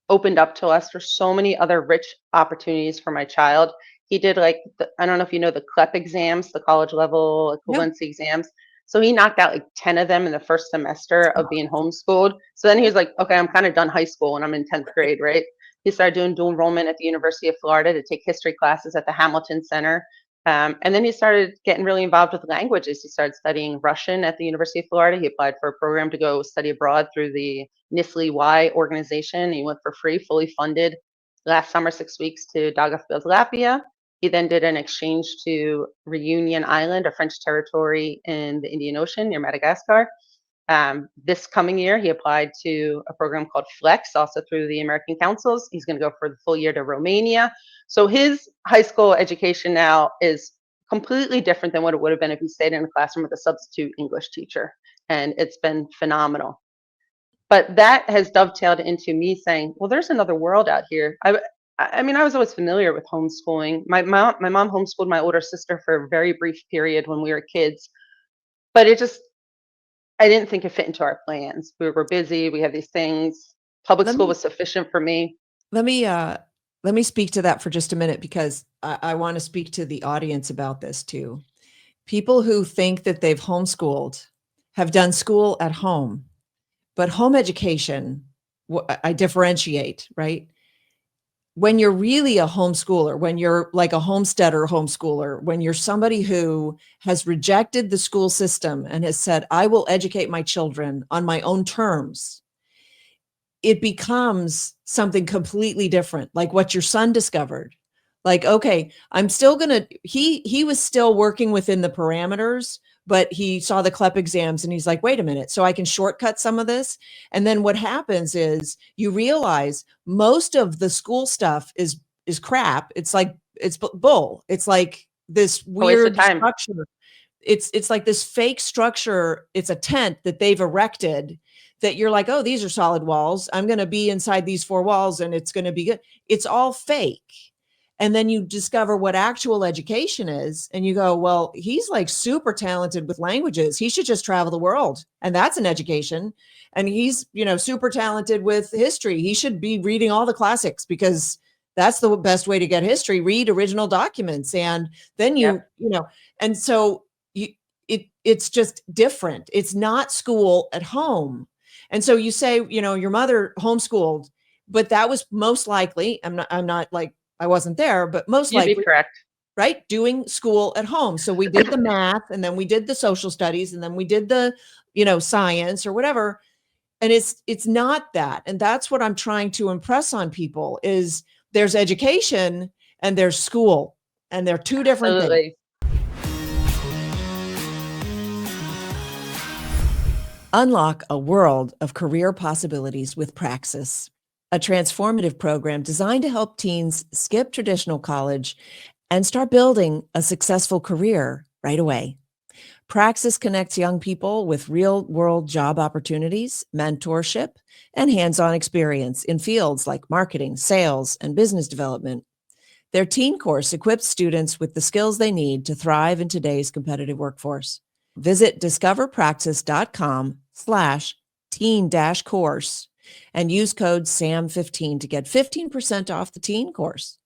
[SPEAKER 6] opened up to us for so many other rich opportunities for my child. He did I don't know if you know the CLEP exams, the college level
[SPEAKER 2] Yep.
[SPEAKER 6] equivalency exams. So he knocked out like 10 of them in the first semester of being homeschooled. So then he was like, okay, I'm kind of done high school and I'm in 10th grade, right? He started doing dual enrollment at the University of Florida to take history classes at the Hamilton Center. And then he started getting really involved with languages. He started studying Russian at the University of Florida. He applied for a program to go study abroad through the Nisli Y organization. He went for free, fully funded last summer, 6 weeks to Daugavpils, Latvia. He then did an exchange to Reunion Island, a French territory in the Indian Ocean near Madagascar. This coming year, he applied to a program called Flex, also through the American Councils. He's going to go for the full year to Romania. So his high school education now is completely different than what it would have been if he stayed in a classroom with a substitute English teacher. And it's been phenomenal. But that has dovetailed into me saying, well, there's another world out here. I mean, I was always familiar with homeschooling. My mom homeschooled my older sister for a very brief period when we were kids, but I didn't think it fit into our plans. We were busy. We had these things. Public
[SPEAKER 2] Let
[SPEAKER 6] school
[SPEAKER 2] me
[SPEAKER 6] was sufficient for me.
[SPEAKER 2] let me speak to that for just a minute because I want to speak to the audience about this too. People who think that they've homeschooled have done school at home, but home education, I differentiate, right? When you're really a homeschooler, when you're like a homesteader homeschooler, when you're somebody who has rejected the school system and has said, I will educate my children on my own terms, it becomes something completely different, like what your son discovered. Like, okay, I'm still gonna, he was still working within the parameters, but he saw the CLEP exams and he's like, wait a minute, so I can shortcut some of this. And then what happens is you realize most of the school stuff is crap. It's like, it's bull. It's like this
[SPEAKER 6] A waste of
[SPEAKER 2] weird
[SPEAKER 6] time.
[SPEAKER 2] structure. It's like this fake structure. It's a tent that they've erected that you're like, oh, these are solid walls. I'm going to be inside these four walls and it's going to be good. It's all fake. And then you discover what actual education is. And you go, well, he's like super talented with languages. He should just travel the world. And that's an education. And he's, super talented with history. He should be reading all the classics because that's the best way to get history. Read original documents. And then and so it's just different. It's not school at home. And so you say, your mother homeschooled, but that was most likely, I'm not like, I wasn't there, but most
[SPEAKER 6] You'd
[SPEAKER 2] likely,
[SPEAKER 6] be correct.
[SPEAKER 2] right? Doing school at home. So we did the math and then we did the social studies and then we did the, science or whatever. And it's not that. And that's what I'm trying to impress on people is there's education and there's school and they're two different things.
[SPEAKER 6] Absolutely.
[SPEAKER 2] Unlock a world of career possibilities with Praxis, a transformative program designed to help teens skip traditional college and start building a successful career right away. Praxis connects young people with real-world job opportunities, mentorship, and hands-on experience in fields like marketing, sales, and business development. Their teen course equips students with the skills they need to thrive in today's competitive workforce. Visit discoverpraxis.com/teen-course and use code SAM15 to get 15% off the teen course.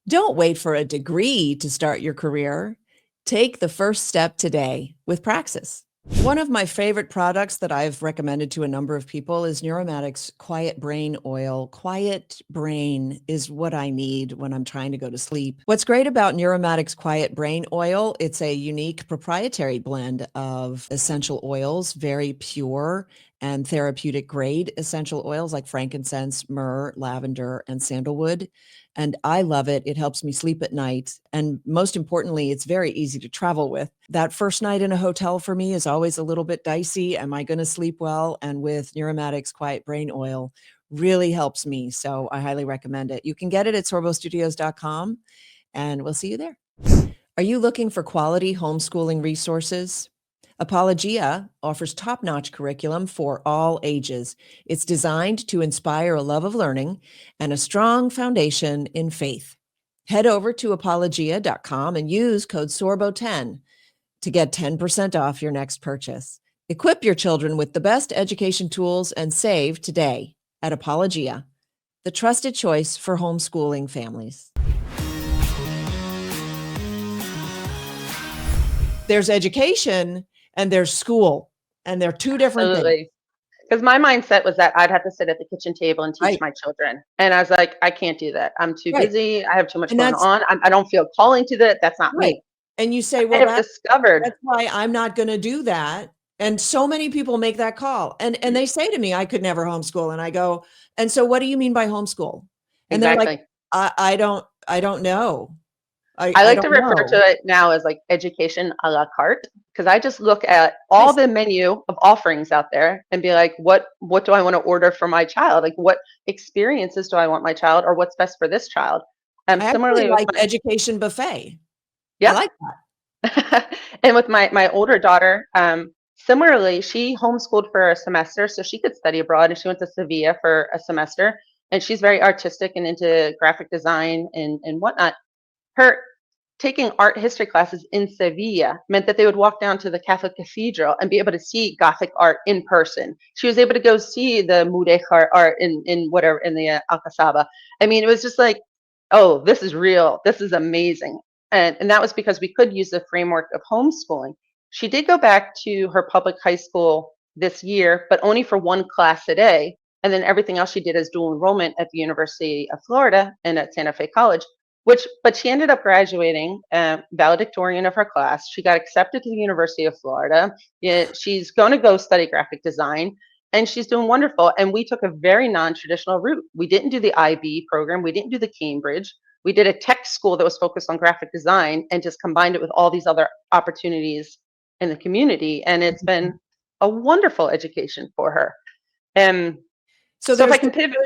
[SPEAKER 2] Don't wait for a degree to start your career. Take the first step today with Praxis. One of my favorite products that I've recommended to a number of people is Neuromatic's Quiet Brain Oil. Quiet brain is what I need when I'm trying to go to sleep. What's great about Neuromatic's Quiet Brain Oil, it's a unique proprietary blend of essential oils, very pure and therapeutic grade essential oils like frankincense, myrrh, lavender, and sandalwood. And I love it. It helps me sleep at night. And most importantly, it's very easy to travel with. That first night in a hotel for me is always a little bit dicey. Am I going to sleep well? And with Neuromatics Quiet Brain Oil, really helps me. So I highly recommend it. You can get it at sorbostudios.com, and we'll see you there. Are you looking for quality homeschooling resources? Apologia offers top-notch curriculum for all ages. It's designed to inspire a love of learning and a strong foundation in faith. Head over to apologia.com and use code SORBO10 to get 10% off your next purchase. Equip your children with the best education tools and save today at Apologia, the trusted choice for homeschooling families. There's education and there's school, and they're two different things.
[SPEAKER 6] Absolutely. Because my mindset was that I'd have to sit at the kitchen table and teach
[SPEAKER 2] Right.
[SPEAKER 6] my children. And I was like, I can't do that. I'm too
[SPEAKER 2] Right.
[SPEAKER 6] busy. I have too much
[SPEAKER 2] And
[SPEAKER 6] going
[SPEAKER 2] that's
[SPEAKER 6] on. I don't feel calling to that. That's not
[SPEAKER 2] right.
[SPEAKER 6] me.
[SPEAKER 2] And you say,
[SPEAKER 6] I
[SPEAKER 2] well,
[SPEAKER 6] have
[SPEAKER 2] that's
[SPEAKER 6] discovered.
[SPEAKER 2] why I'm not going to do that. And so many people make that call. And they say to me, I could never homeschool. And I go, and so what do you mean by homeschool? And they're like,
[SPEAKER 6] Exactly.
[SPEAKER 2] I don't know.
[SPEAKER 6] I
[SPEAKER 2] I
[SPEAKER 6] like to
[SPEAKER 2] don't
[SPEAKER 6] refer
[SPEAKER 2] know.
[SPEAKER 6] to it now as like education a la carte, because I just look at all
[SPEAKER 2] Nice.
[SPEAKER 6] the menu of offerings out there and be like, what do I want to order for my child? Like, what experiences do I want my child, or what's best for this child?
[SPEAKER 2] I actually
[SPEAKER 6] Similarly with
[SPEAKER 2] like
[SPEAKER 6] my,
[SPEAKER 2] education buffet. I
[SPEAKER 6] yeah.
[SPEAKER 2] like that.
[SPEAKER 6] And with my older daughter, similarly, she homeschooled for a semester so she could study abroad, and she went to Sevilla for a semester. And she's very artistic and into graphic design and whatnot. Her taking art history classes in Sevilla meant that they would walk down to the Catholic cathedral and be able to see Gothic art in person. She was able to go see the Mudéjar art in whatever, in the Alcazaba. I mean, it was just like, oh, this is real. This is amazing. And that was because we could use the framework of homeschooling. She did go back to her public high school this year, but only for one class a day. And then everything else she did as dual enrollment at the University of Florida and at Santa Fe College, but she ended up graduating valedictorian of her class. She got accepted to the University of Florida. Yeah, she's going to go study graphic design, and she's doing wonderful. And we took a very non-traditional route. We didn't do the IB program. We didn't do the Cambridge. We did a tech school that was focused on graphic design and just combined it with all these other opportunities in the community. And it's been a wonderful education for her.
[SPEAKER 2] So
[SPEAKER 6] So if I
[SPEAKER 2] there's
[SPEAKER 6] can pivot.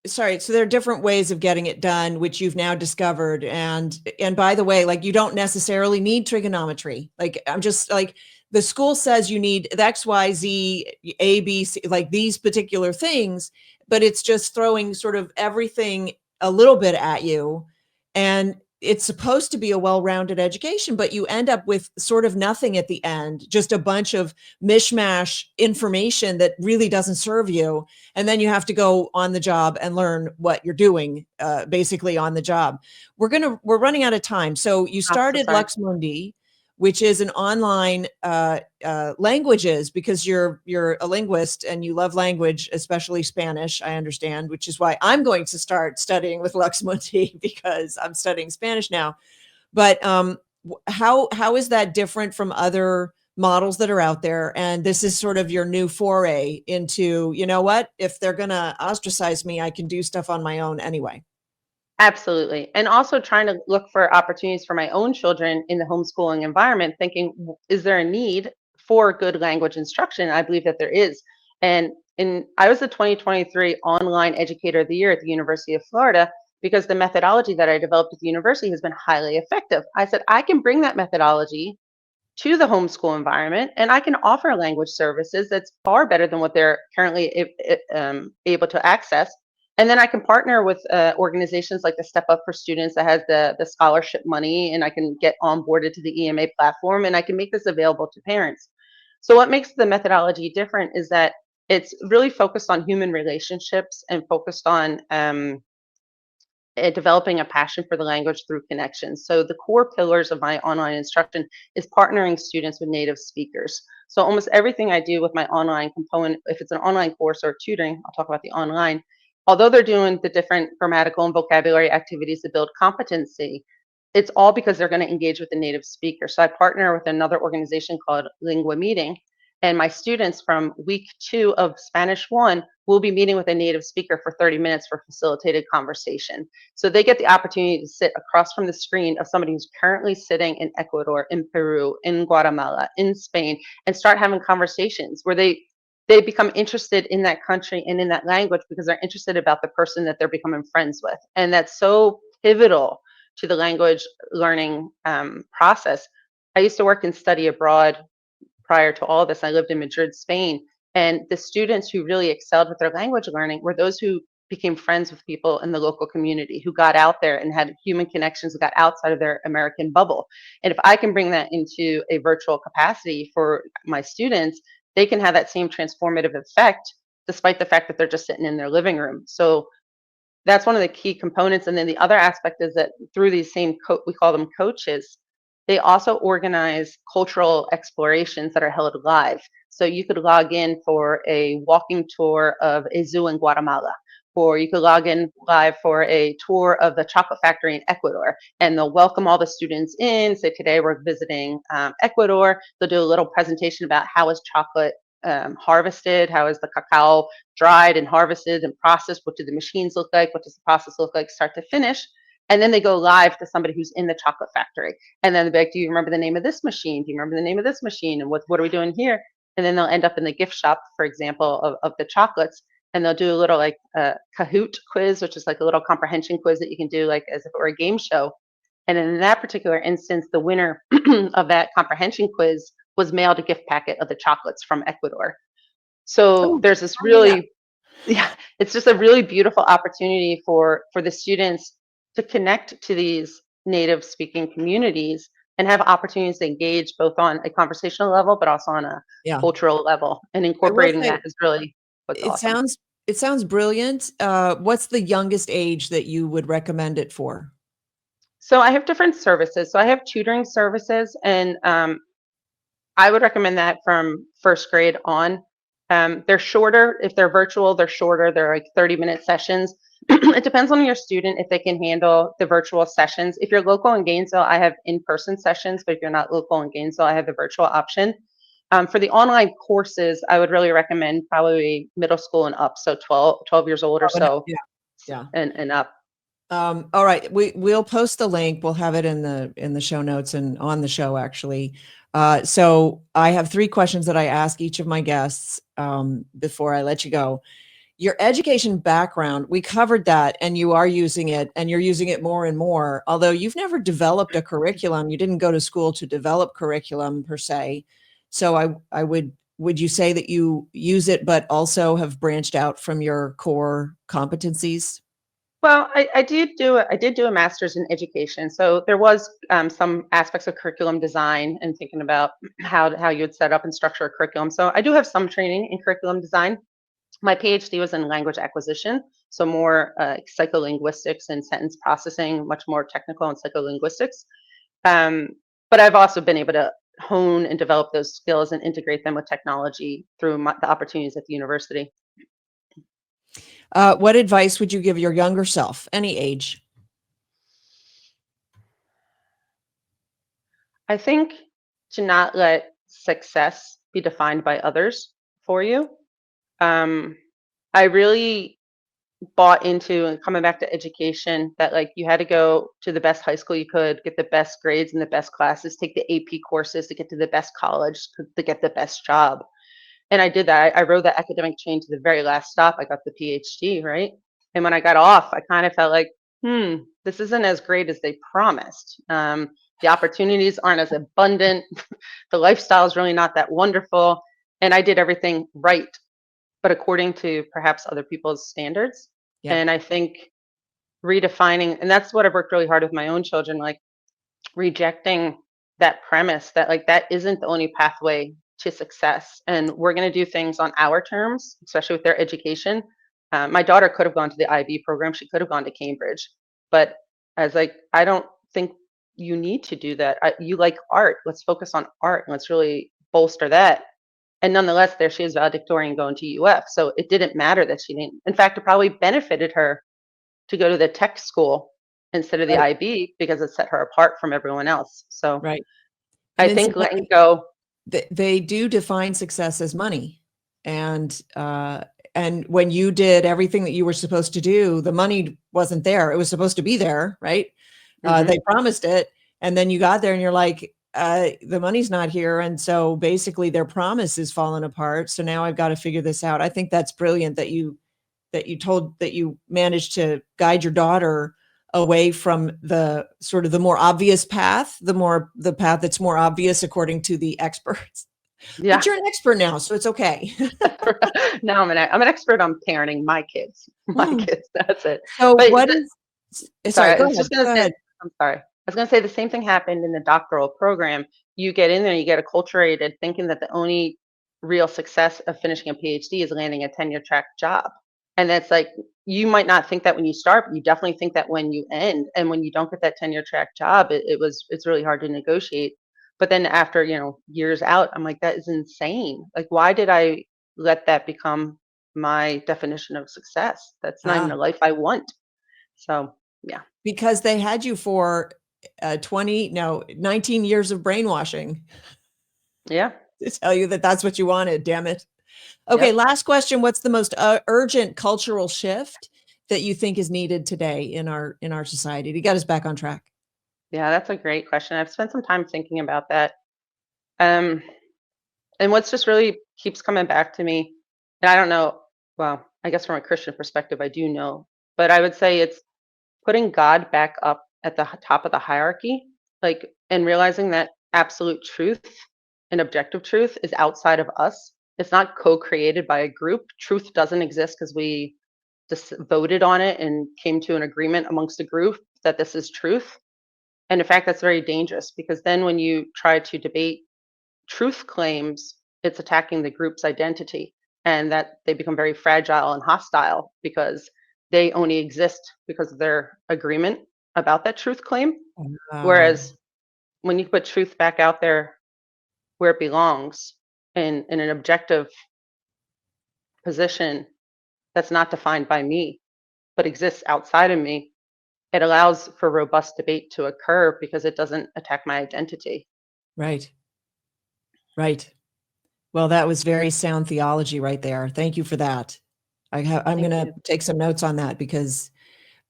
[SPEAKER 2] sorry, so there are different ways of getting it done, which you've now discovered. And by the way, like, you don't necessarily need trigonometry. Like, I'm just like, the school says you need X, Y, Z, A, B, C, like these particular things, but it's just throwing sort of everything a little bit at you. And it's supposed to be a well-rounded education, but you end up with sort of nothing at the end, just a bunch of mishmash information that really doesn't serve you. And then you have to go on the job and learn what you're doing, basically on the job. We're running out of time. So you started
[SPEAKER 6] sorry.
[SPEAKER 2] Lux Mundi, which is an online languages, because you're a linguist and you love language, especially Spanish, I understand, which is why I'm going to start studying with Lux Mundi, because I'm studying Spanish now. But how is that different from other models that are out there? And this is sort of your new foray into, you know what, if they're going to ostracize me, I can do stuff on my own anyway.
[SPEAKER 6] Absolutely. And also trying to look for opportunities for my own children in the homeschooling environment, thinking, is there a need for good language instruction? I believe that there is. And I was the 2023 Online Educator of the Year at the University of Florida, because the methodology that I developed at the university has been highly effective. I said, I can bring that methodology to the homeschool environment, and I can offer language services that's far better than what they're currently able to access. And then I can partner with organizations like the Step Up for Students that has the scholarship money, and I can get onboarded to the EMA platform, and I can make this available to parents. So what makes the methodology different is that it's really focused on human relationships and focused on developing a passion for the language through connections. So the core pillars of my online instruction is partnering students with native speakers. So almost everything I do with my online component, if it's an online course or tutoring, I'll talk about the online, although they're doing the different grammatical and vocabulary activities to build competency, it's all because they're going to engage with the native speaker. So I partner with another organization called Lingua Meeting, And my students from week 2 of Spanish 1 will be meeting with a native speaker for 30 minutes for facilitated conversation. So they get the opportunity to sit across from the screen of somebody who's currently sitting in Ecuador, in Peru, in Guatemala, in Spain, and start having conversations where they become interested in that country and in that language because they're interested about the person that they're becoming friends with. And that's so pivotal to the language learning process. I used to work and study abroad prior to all this. I lived in Madrid, Spain, and the students who really excelled with their language learning were those who became friends with people in the local community, who got out there and had human connections, got outside of their American bubble. And if I can bring that into a virtual capacity for my students, they can have that same transformative effect, despite the fact that they're just sitting in their living room. So that's one of the key components. And then the other aspect is that through these same, we call them coaches, they also organize cultural explorations that are held live. So you could log in for a walking tour of a zoo in Guatemala, or you could log in live for a tour of the chocolate factory in Ecuador, and they'll welcome all the students in, say today we're visiting Ecuador. They'll do a little presentation about how is chocolate harvested, how is the cacao dried and harvested and processed, what do the machines look like, what does the process look like start to finish. And then they go live to somebody who's in the chocolate factory. And then they'll be like, do you remember the name of this machine? Do you remember the name of this machine? And what are we doing here? And then they'll end up in the gift shop, for example, of the chocolates. And they'll do a little like Kahoot quiz, which is like a little comprehension quiz that you can do like as if it were a game show. And in that particular instance, the winner of that comprehension quiz was mailed a gift packet of the chocolates from Ecuador. So there's this really, yeah, it's just a really beautiful opportunity for the students to connect to these native speaking communities and have opportunities to engage both on a conversational level, but also on a cultural level. And incorporating that is really what's awesome.
[SPEAKER 2] It sounds brilliant. What's the youngest age that you would recommend it for?
[SPEAKER 6] So I have different services. So I have tutoring services, and I would recommend that from first grade on. They're shorter. If they're virtual, they're shorter. They're like 30-minute sessions. It depends on your student if they can handle the virtual sessions. If you're local in Gainesville, I have in-person sessions, but if you're not local in Gainesville, I have the virtual option. For the online courses, I would really recommend probably middle school and up, so 12 years old or so, and up.
[SPEAKER 2] All right, we'll post the link. We'll have it in the show notes and on the show actually. So I have 3 questions that I ask each of my guests before I let you go. Your education background, we covered that, and you are using it, and you're using it more and more. Although you've never developed a curriculum, you didn't go to school to develop curriculum per se. So would you say that you use it, but also have branched out from your core competencies?
[SPEAKER 6] Well, I did do a master's in education, so there was some aspects of curriculum design and thinking about how you would set up and structure a curriculum. So I do have some training in curriculum design. My PhD was in language acquisition, so more psycholinguistics and sentence processing, much more technical in psycholinguistics. But I've also been able to hone and develop those skills and integrate them with technology through the opportunities at the university.
[SPEAKER 2] What advice would you give your younger self, any age?
[SPEAKER 6] I think to not let success be defined by others for you. I really bought into, and coming back to education, that like you had to go to the best high school you could, get the best grades and the best classes, take the AP courses to get to the best college, to get the best job. And I did that. I rode that academic train to the very last stop. I got the PhD, right? And when I got off, I kind of felt like, this isn't as great as they promised. The opportunities aren't as abundant. The lifestyle is really not that wonderful. And I did everything right, but according to perhaps other people's standards. Yeah. And I think redefining, and that's what I've worked really hard with my own children, like rejecting that premise that like that isn't the only pathway to success, and we're going to do things on our terms, especially with their education. My daughter could have gone to the IB program, she could have gone to Cambridge, but I was like, I don't think you need to do that. You like art, let's focus on art and let's really bolster that. And nonetheless, there she is valedictorian going to UF. So it didn't matter that she didn't. In fact, it probably benefited her to go to the tech school instead of the IB because it set her apart from everyone else. So I think letting go
[SPEAKER 2] they do define success as money. And when you did everything that you were supposed to do, the money wasn't there. It was supposed to be there, right? They promised it. And then you got there and you're like, the money's not here. And so basically their promise is falling apart. So now I've got to figure this out. I think that's brilliant that you managed to guide your daughter away from the sort of the more obvious path, the path that's more obvious according to the experts.
[SPEAKER 6] Yeah.
[SPEAKER 2] But you're an expert now, so it's okay.
[SPEAKER 6] Now I'm an expert on parenting my kids. Kids, that's it.
[SPEAKER 2] So
[SPEAKER 6] But
[SPEAKER 2] what
[SPEAKER 6] the-
[SPEAKER 2] is,
[SPEAKER 6] Sorry,
[SPEAKER 2] sorry,
[SPEAKER 6] I was just gonna
[SPEAKER 2] go
[SPEAKER 6] say,
[SPEAKER 2] ahead.
[SPEAKER 6] I'm sorry. I was gonna say the same thing happened in the doctoral program. You get in there, you get acculturated thinking that the only real success of finishing a PhD is landing a tenure track job. And that's like, you might not think that when you start, but you definitely think that when you end. And when you don't get that tenure track job, it's really hard to negotiate. But then after, years out, I'm like, that is insane. Like, why did I let that become my definition of success? That's not even a life I want. So, yeah.
[SPEAKER 2] Because they had you for 19 years of brainwashing
[SPEAKER 6] Yeah.
[SPEAKER 2] to tell you that that's what you wanted. Damn it. Okay.
[SPEAKER 6] Yep.
[SPEAKER 2] Last question. What's the most urgent cultural shift that you think is needed today in our society to get us back on track?
[SPEAKER 6] Yeah, that's a great question. I've spent some time thinking about that. And what's just really keeps coming back to me, and I don't know, well, I guess from a Christian perspective, I do know, but I would say it's putting God back up at the top of the hierarchy, like, and realizing that absolute truth and objective truth is outside of us. It's not co-created by a group. Truth doesn't exist because we just voted on it and came to an agreement amongst a group that this is truth. And in fact, that's very dangerous because then when you try to debate truth claims, it's attacking the group's identity and that they become very fragile and hostile because they only exist because of their agreement about that truth claim. Whereas when you put truth back out there where it belongs in an objective position that's not defined by me, but exists outside of me, it allows for robust debate to occur because it doesn't attack my identity.
[SPEAKER 2] Right. Right. Well, that was very sound theology right there. Thank you for that. I'm going to take some notes on that because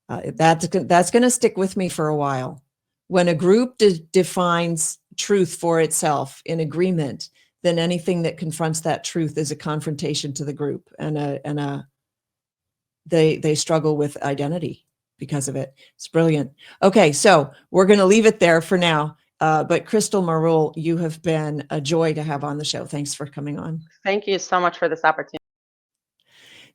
[SPEAKER 2] that's going to stick with me for a while. When a group defines truth for itself in agreement, then anything that confronts that truth is a confrontation to the group, and they struggle with identity because of it. It's brilliant. Okay, so we're going to leave it there for now. But Crystal Marull, you have been a joy to have on the show. Thanks for coming on.
[SPEAKER 6] Thank you so much for this opportunity.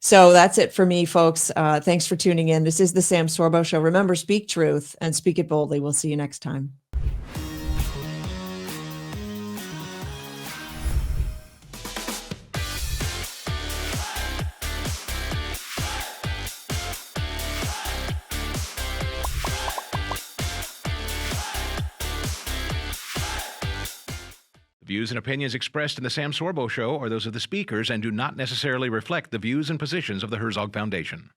[SPEAKER 2] So that's it for me, folks. Thanks for tuning in. This is the Sam Sorbo Show. Remember, speak truth and speak it boldly. We'll see you next time.
[SPEAKER 1] The views and opinions expressed in the Sam Sorbo Show are those of the speakers and do not necessarily reflect the views and positions of the Herzog Foundation.